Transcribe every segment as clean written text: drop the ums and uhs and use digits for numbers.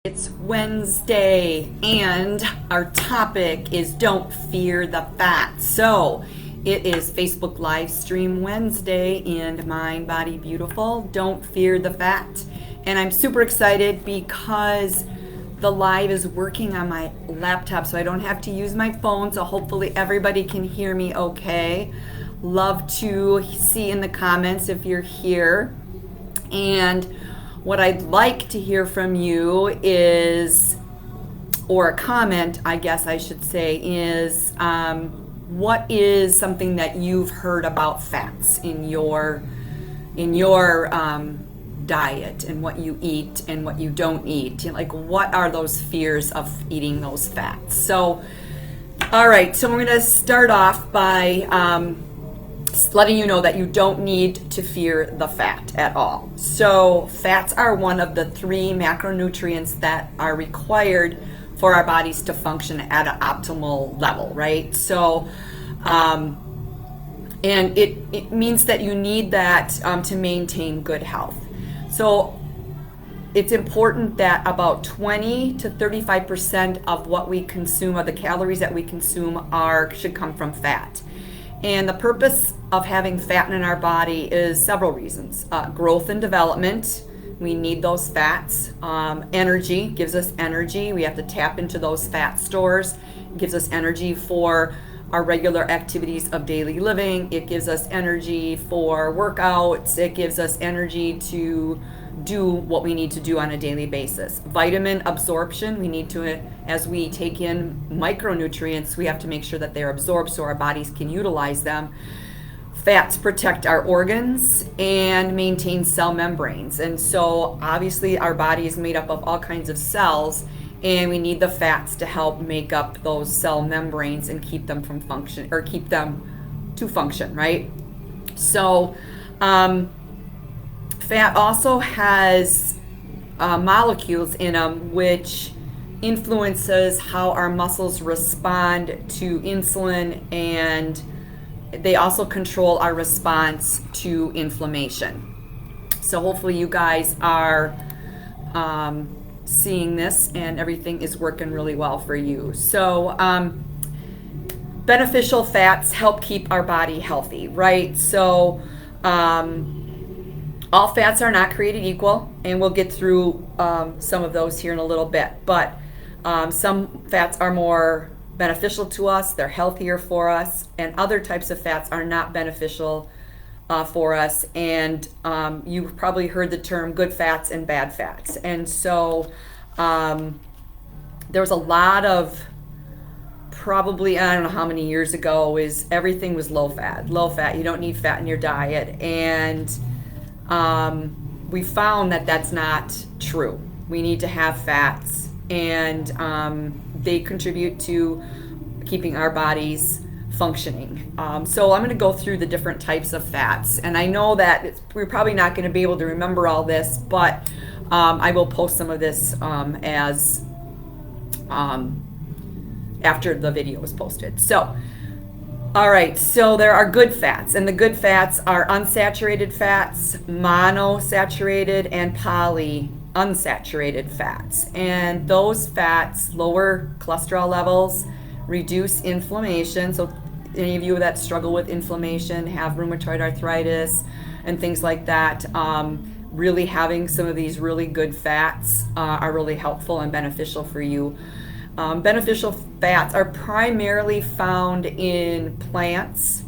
It's Wednesday and our topic is don't fear the fat. So it is Facebook live stream Wednesday and Mind Body Beautiful, don't fear the fat. And I'm super excited because the live is working on my laptop so I don't have to use my phone, so hopefully everybody can hear me okay. Love to see in the comments if you're here. And what I'd like to hear from you is, or a comment, I guess I should say, is what is something that you've heard about fats in your diet and what you eat and what you don't eat? Like, what are those fears of eating those fats? So, all right, so we're going to start off by letting you know that you don't need to fear the fat at all. So fats are one of the 3 macronutrients that are required for our bodies to function at an optimal level, right? So, and it means that you need that to maintain good health. So it's important that about 20 to 35% of what we consume, of the calories that we consume, should come from fat. And the purpose of having fat in our body is several reasons. Growth and development, we need those fats. Energy, gives us energy. We have to tap into those fat stores. It gives us energy for our regular activities of daily living. It gives us energy for workouts. It gives us energy to do what we need to do on a daily basis. Vitamin absorption, we need to, as we take in micronutrients, we have to make sure that they're absorbed so our bodies can utilize them. Fats protect our organs and maintain cell membranes. And so obviously our body is made up of all kinds of cells, and we need the fats to help make up those cell membranes and keep them from function, or keep them to function, right? So fat also has molecules in them which influences how our muscles respond to insulin, and they also control our response to inflammation. So hopefully you guys are seeing this and everything is working really well for you. So beneficial fats help keep our body healthy, right? So all fats are not created equal, and we'll get through some of those here in a little bit. But some fats are more beneficial to us, they're healthier for us, and other types of fats are not beneficial for us. And you've probably heard the term good fats and bad fats. And so there was a lot of, probably, I don't know how many years ago, is everything was low fat, you don't need fat in your diet. And we found that that's not true. We need to have fats, and they contribute to keeping our bodies functioning. So I'm going to go through the different types of fats, and I know that we're probably not going to be able to remember all this, but I will post some of this as after the video is posted. So all right, so there are good fats, and the good fats are unsaturated fats, monosaturated, and polyunsaturated fats. And those fats lower cholesterol levels, reduce inflammation. So any of you that struggle with inflammation, have rheumatoid arthritis, and things like that, really having some of these really good fats are really helpful and beneficial for you. Beneficial fats are primarily found in plants,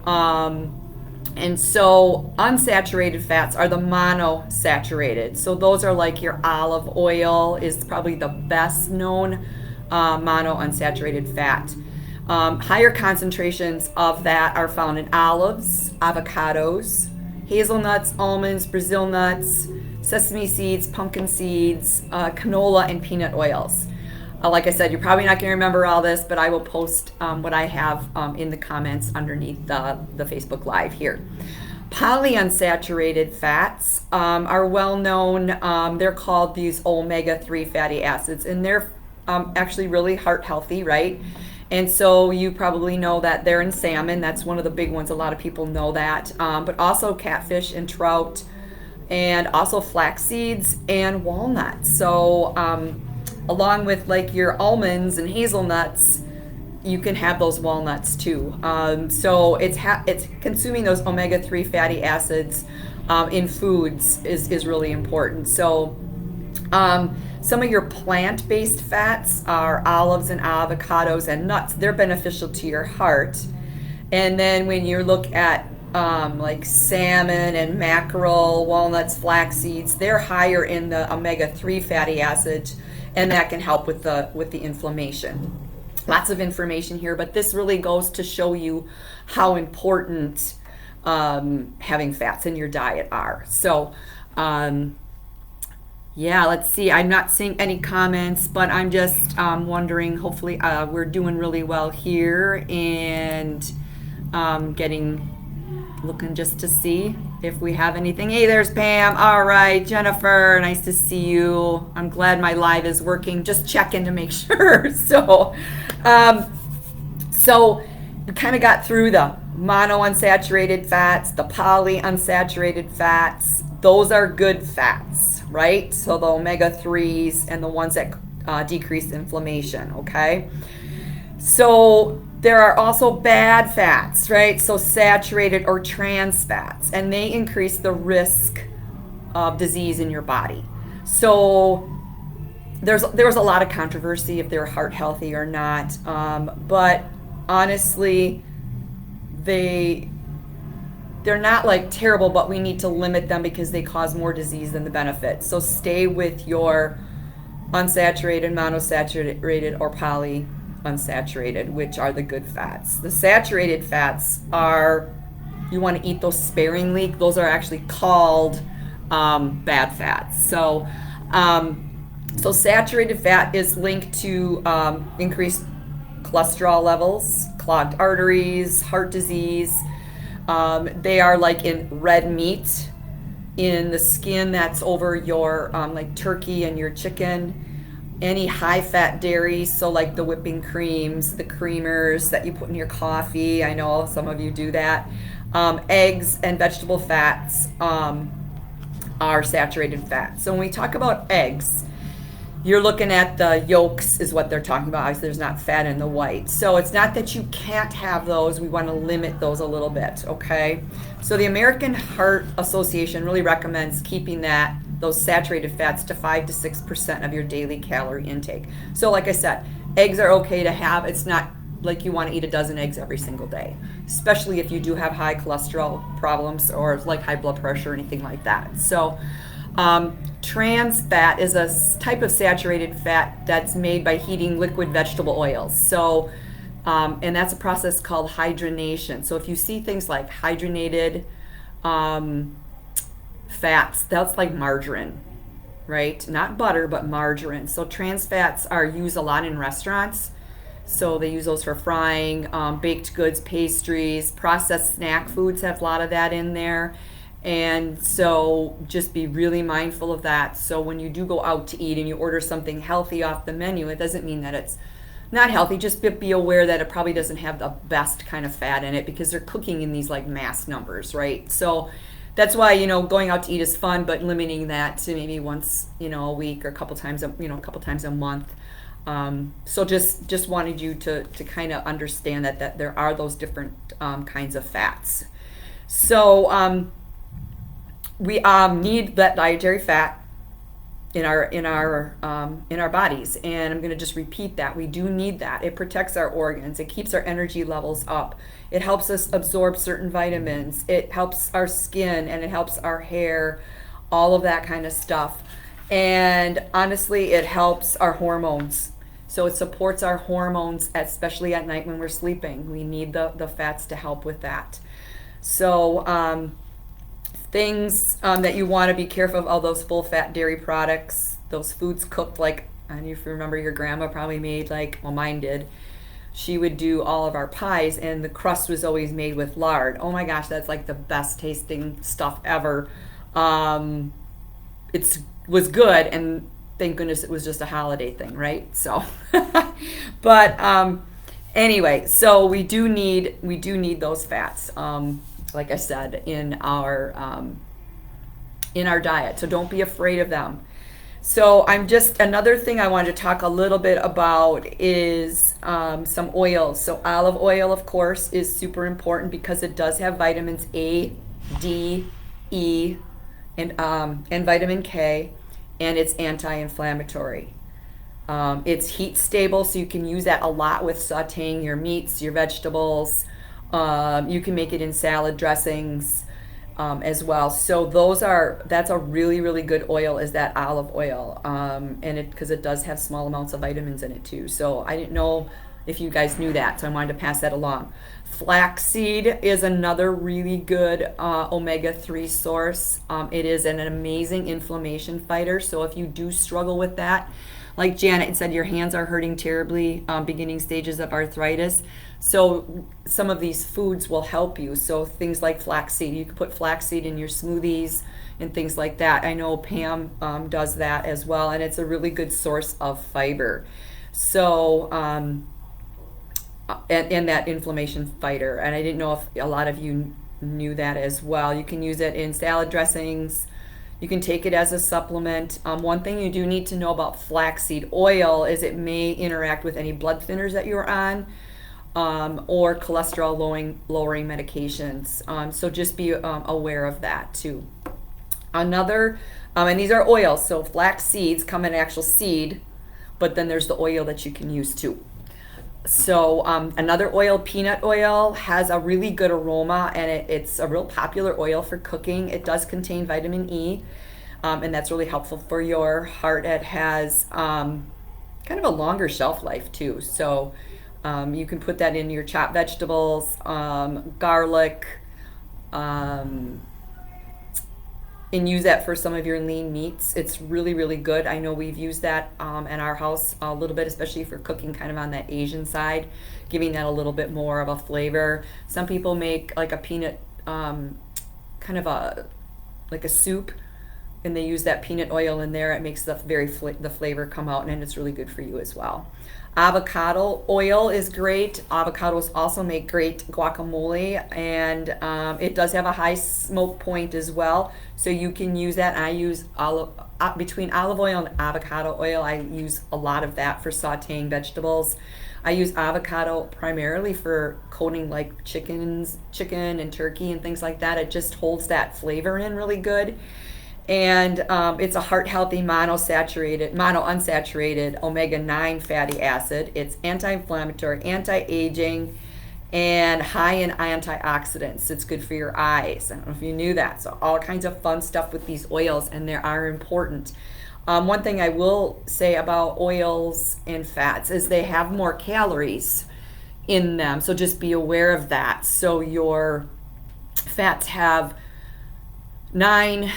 and so unsaturated fats are the monosaturated. So those are like your olive oil is probably the best known monounsaturated fat. Higher concentrations of that are found in olives, avocados, hazelnuts, almonds, Brazil nuts, sesame seeds, pumpkin seeds, canola, and peanut oils. Like I said, you're probably not going to remember all this, but I will post what I have in the comments underneath the Facebook Live here. Polyunsaturated fats are well known. They're called these omega-3 fatty acids, and they're actually really heart healthy, right? And so you probably know that they're in salmon. That's one of the big ones. A lot of people know that. But also catfish and trout and also flax seeds and walnuts. So along with like your almonds and hazelnuts, you can have those walnuts too. So it's consuming those omega-3 fatty acids in foods is really important. So some of your plant-based fats are olives and avocados and nuts. They're beneficial to your heart. And then when you look at like salmon and mackerel, walnuts, flax seeds, they're higher in the omega-3 fatty acids, and that can help with the inflammation. Lots of information here, but this really goes to show you how important having fats in your diet are. So yeah, let's see. I'm not seeing any comments, but I'm just wondering, hopefully we're doing really well here, and looking just to see if we have anything. Hey, there's Pam. All right, Jennifer, nice to see you. I'm glad my live is working. Just checking to make sure. So we kind of got through the monounsaturated fats, the polyunsaturated fats. Those are good fats, right? So the omega-3s and the ones that decrease inflammation, okay? So there are also bad fats, right? So saturated or trans fats, and they increase the risk of disease in your body. So there was a lot of controversy if they're heart healthy or not, but honestly, they're not like terrible, but we need to limit them because they cause more disease than the benefit. So stay with your unsaturated, monosaturated, or polyunsaturated, which are the good fats. The saturated fats are, you want to eat those sparingly. Those are actually called bad fats. So saturated fat is linked to increased cholesterol levels, clogged arteries, heart disease. They are like in red meat, in the skin that's over your like turkey and your chicken, any high fat dairy, so like the whipping creams, the creamers that you put in your coffee. I know some of you do that. Eggs and vegetable fats are saturated fats. So when we talk about eggs, you're looking at the yolks is what they're talking about. Obviously, there's not fat in the white. So it's not that you can't have those. We want to limit those a little bit, okay? So the American Heart Association really recommends keeping those saturated fats to 5 to 6% of your daily calorie intake. So like I said, eggs are okay to have. It's not like you want to eat a dozen eggs every single day, especially if you do have high cholesterol problems or like high blood pressure or anything like that. So trans fat is a type of saturated fat that's made by heating liquid vegetable oils. So, and that's a process called hydrogenation. So if you see things like hydrogenated fats, that's like margarine, right? Not butter, but margarine. So trans fats are used a lot in restaurants. So they use those for frying, baked goods, pastries, processed snack foods have a lot of that in there. And so just be really mindful of that. So when you do go out to eat and you order something healthy off the menu, it doesn't mean that it's not healthy. Just be aware that it probably doesn't have the best kind of fat in it because they're cooking in these like mass numbers, right? So that's why, going out to eat is fun, but limiting that to maybe once, a week or a couple times a month. So just wanted you to kind of understand that there are those different kinds of fats. So we need that dietary fat in our bodies, and I'm going to just repeat that. We do need that. It protects our organs. It keeps our energy levels up. It helps us absorb certain vitamins. It helps our skin, and it helps our hair, all of that kind of stuff. And honestly, it helps our hormones. So it supports our hormones, especially at night when we're sleeping. We need the fats to help with that. So things that you want to be careful of, all those full fat dairy products, those foods cooked like, I don't know if you remember, your grandma probably made mine did. She would do all of our pies and the crust was always made with lard. Oh my gosh, that's like the best tasting stuff ever. It was good, and thank goodness it was just a holiday thing, right? So, but anyway, so we do need those fats. Like I said, in our in our diet. So don't be afraid of them. So another thing I wanted to talk a little bit about is some oils. So olive oil, of course, is super important because it does have vitamins A, D, E, and vitamin K, and it's anti-inflammatory. It's heat stable, so you can use that a lot with sauteing your meats, your vegetables. You can make it in salad dressings as well. So that's a really, really good oil, is that olive oil, and because it does have small amounts of vitamins in it too. So I didn't know if you guys knew that, so I wanted to pass that along. Flaxseed is another really good omega-3 source. It is an amazing inflammation fighter. So if you do struggle with that, like Janet said, your hands are hurting terribly, beginning stages of arthritis. So some of these foods will help you. So things like flaxseed, you can put flaxseed in your smoothies and things like that. I know Pam does that as well, and it's a really good source of fiber. So, and that inflammation fighter. And I didn't know if a lot of you knew that as well. You can use it in salad dressings. You can take it as a supplement. One thing you do need to know about flaxseed oil is it may interact with any blood thinners that you're on, or cholesterol lowering medications. So just be aware of that too. And these are oils. So flax seeds come in actual seed, but then there's the oil that you can use too. So another oil, peanut oil, has a really good aroma, and it's a real popular oil for cooking. It does contain vitamin E, and that's really helpful for your heart. It has kind of a longer shelf life too. So you can put that in your chopped vegetables, garlic, and use that for some of your lean meats. It's really, really good. I know we've used that in our house a little bit, especially for cooking kind of on that Asian side, giving that a little bit more of a flavor. Some people make like a peanut, kind of like a soup, and they use that peanut oil in there. It makes the the flavor come out, and it's really good for you as well. Avocado oil is great. Avocados also make great guacamole, and it does have a high smoke point as well. So you can use that. I use between olive oil and avocado oil, I use a lot of that for sauteing vegetables. I use avocado primarily for coating like chicken and turkey and things like that. It just holds that flavor in really good. And it's a heart-healthy monounsaturated omega-9 fatty acid. It's anti-inflammatory, anti-aging, and high in antioxidants. It's good for your eyes. I don't know if you knew that. So all kinds of fun stuff with these oils, and they are important. One thing I will say about oils and fats is they have more calories in them. So just be aware of that. So your fats have 9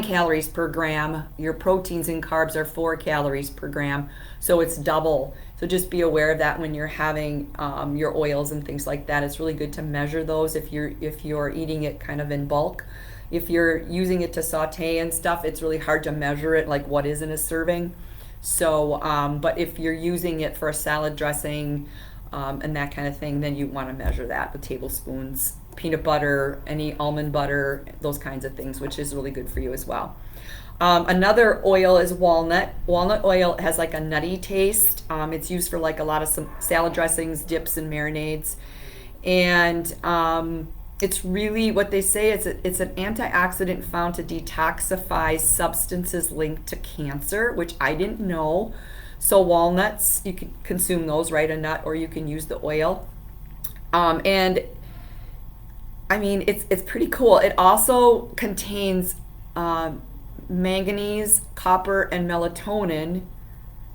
calories per gram. Your proteins and carbs are 4 calories per gram, so it's double. So just be aware of that when you're having your oils and things like that. It's really good to measure those if you're eating it kind of in bulk. If you're using it to saute and stuff, it's really hard to measure it, like what is in a serving. So but if you're using it for a salad dressing and that kind of thing, then you want to measure that with tablespoons. Peanut butter, any almond butter, those kinds of things, which is really good for you as well. Another oil is walnut. Walnut oil has like a nutty taste. It's used for like a lot of some salad dressings, dips, and marinades. And it's really, what they say is it's an antioxidant found to detoxify substances linked to cancer, which I didn't know. So walnuts, you can consume those, right? A nut, or you can use the oil. And I mean, it's pretty cool. It also contains manganese, copper, and melatonin.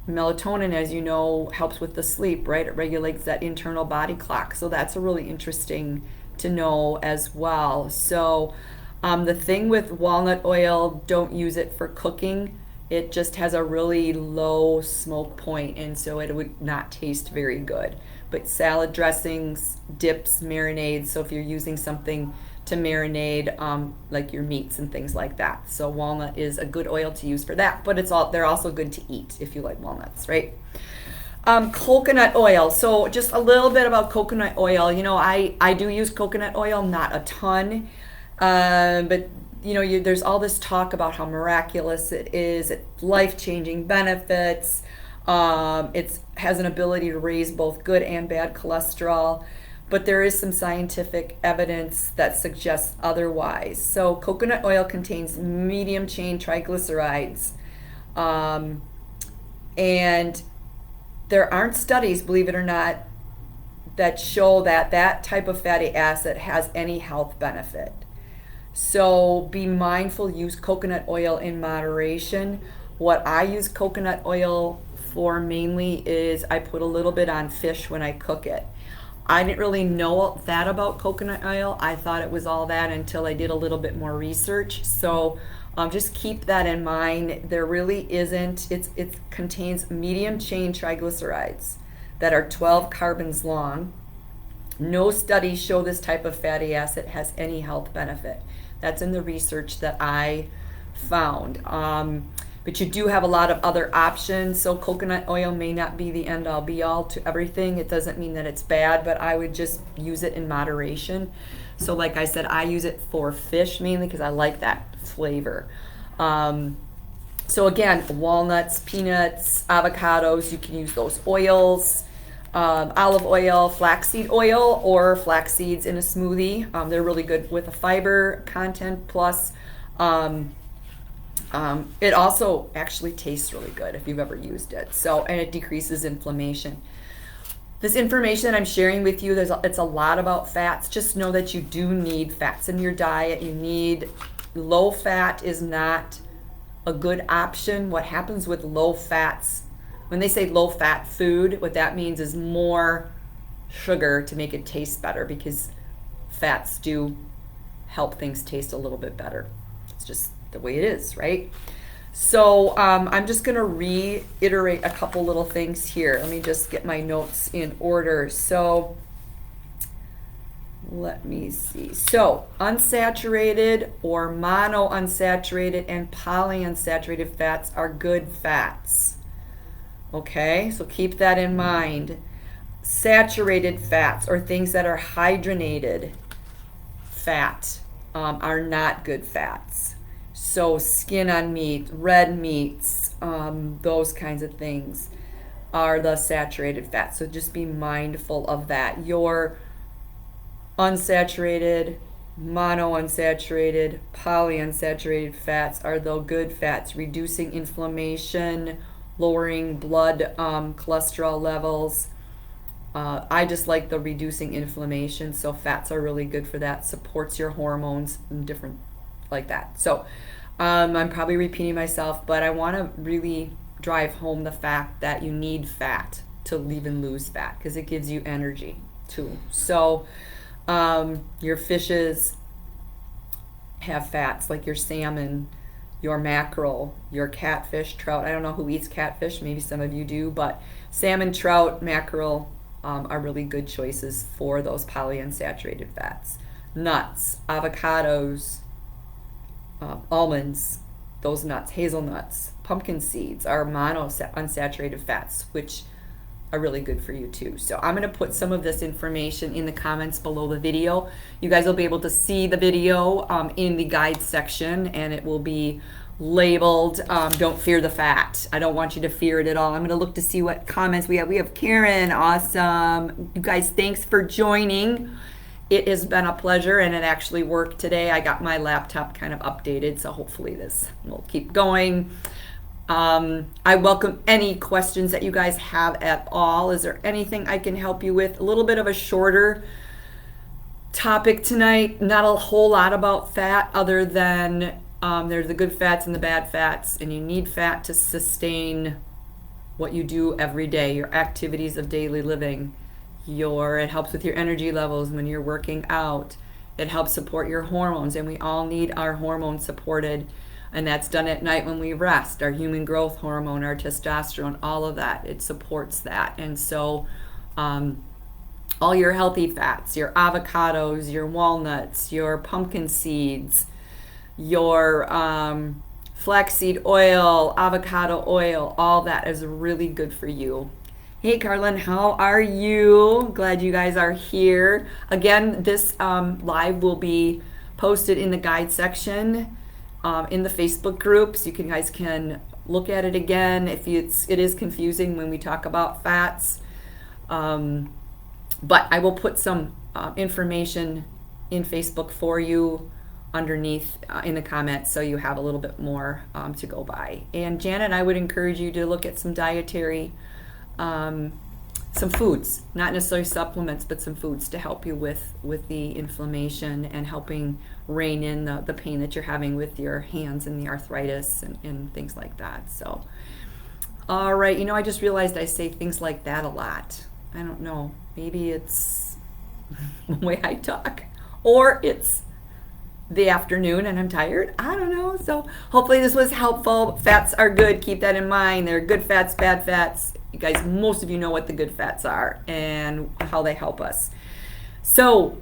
Melatonin, as you know, helps with the sleep, right? It regulates that internal body clock. So that's a really interesting to know as well. So the thing with walnut oil, don't use it for cooking. It just has a really low smoke point, and so it would not taste very good. But salad dressings, dips, marinades, so if you're using something to marinate like your meats and things like that. So walnut is a good oil to use for that, but they're also good to eat if you like walnuts, right? Coconut oil. So just a little bit about coconut oil. You know, I do use coconut oil, not a ton, but there's all this talk about how miraculous it is, life-changing benefits. It has an ability to raise both good and bad cholesterol, but there is some scientific evidence that suggests otherwise. So coconut oil contains medium-chain triglycerides, and there aren't studies, believe it or not, that show that that type of fatty acid has any health benefit. So be mindful, use coconut oil in moderation. What I use coconut oil for mainly is I put a little bit on fish when I cook it. I didn't really know that about coconut oil. I thought it was all that until I did a little bit more research. So just keep that in mind. There really isn't. It contains medium chain triglycerides that are 12 carbons long. No studies show this type of fatty acid has any health benefit. That's in the research that I found. But you do have a lot of other options. So coconut oil may not be the end all be all to everything. It doesn't mean that it's bad, but I would just use it in moderation. So like I said, I use it for fish mainly because I like that flavor. So again, walnuts, peanuts, avocados, you can use those oils, olive oil, flaxseed oil, or flax seeds in a smoothie. They're really good with a fiber content, plus it also actually tastes really good if you've ever used it. So, and it decreases inflammation. This information that I'm sharing with you, it's a lot about fats. Just know that you do need fats in your diet. You need low fat is not a good option. What happens with low fats, when they say low fat food, what that means is more sugar to make it taste better, because fats do help things taste a little bit better. It's just the way it is, right? So I'm just going to reiterate a couple little things here. Let me just get my notes in order. So let me see. So unsaturated or monounsaturated and polyunsaturated fats are good fats. Okay, so keep that in mind. Saturated fats, or things that are hydrogenated fat, are not good fats. So skin on meat, red meats, those kinds of things are the saturated fats. So just be mindful of that. Your unsaturated, monounsaturated, polyunsaturated fats are the good fats, reducing inflammation, lowering blood cholesterol levels. I just like the reducing inflammation, so fats are really good for that. Supports your hormones and different like that. So I'm probably repeating myself, but I want to really drive home the fact that you need fat to even lose fat, because it gives you energy too. So your fishes have fats, like your salmon, your mackerel, your catfish, trout. I don't know who eats catfish, maybe some of you do, but salmon, trout, mackerel are really good choices for those polyunsaturated fats. Nuts, avocados, almonds, those nuts, hazelnuts, pumpkin seeds are monounsaturated fats, which are really good for you too. So I'm going to put some of this information in the comments below the video. You guys will be able to see the video in the guide section, and it will be labeled don't fear the fat. I don't want you to fear it at all. I'm going to look to see what comments we have. We have Karen, awesome. You guys, thanks for joining. It has been a pleasure, and it actually worked today. I got my laptop kind of updated, so hopefully this will keep going. I welcome any questions that you guys have at all. Is there anything I can help you with? A little bit of a shorter topic tonight. Not a whole lot about fat, other than there's the good fats and the bad fats, and you need fat to sustain what you do every day, your activities of daily living. It helps with your energy levels when you're working out. It helps support your hormones, and we all need our hormones supported, and that's done at night when we rest. Our human growth hormone, our testosterone, all of that, it supports that. And so all your healthy fats, your avocados, your walnuts, your pumpkin seeds, your flaxseed oil, avocado oil, all that is really good for you. Hey Carlin, how are you? Glad you guys are here. Again, this live will be post it in the guide section in the Facebook group, so you guys can look at it again if it is confusing when we talk about fats. But I will put some information in Facebook for you underneath in the comments, so you have a little bit more to go by. And Janet, I would encourage you to look at some dietary, some foods, not necessarily supplements, but some foods to help you with the inflammation and helping rein in the pain that you're having with your hands and the arthritis and things like that. So, all right, I just realized I say things like that a lot. I don't know, maybe it's the way I talk, or it's the afternoon and I'm tired. I don't know. So hopefully this was helpful. Fats are good. Keep that in mind. There are good fats, bad fats. You guys, most of you know what the good fats are and how they help us. So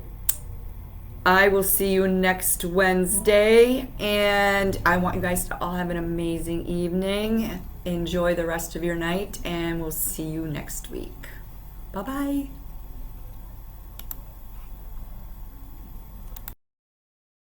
I will see you next Wednesday, and I want you guys to all have an amazing evening. Enjoy the rest of your night, and we'll see you next week. Bye-bye.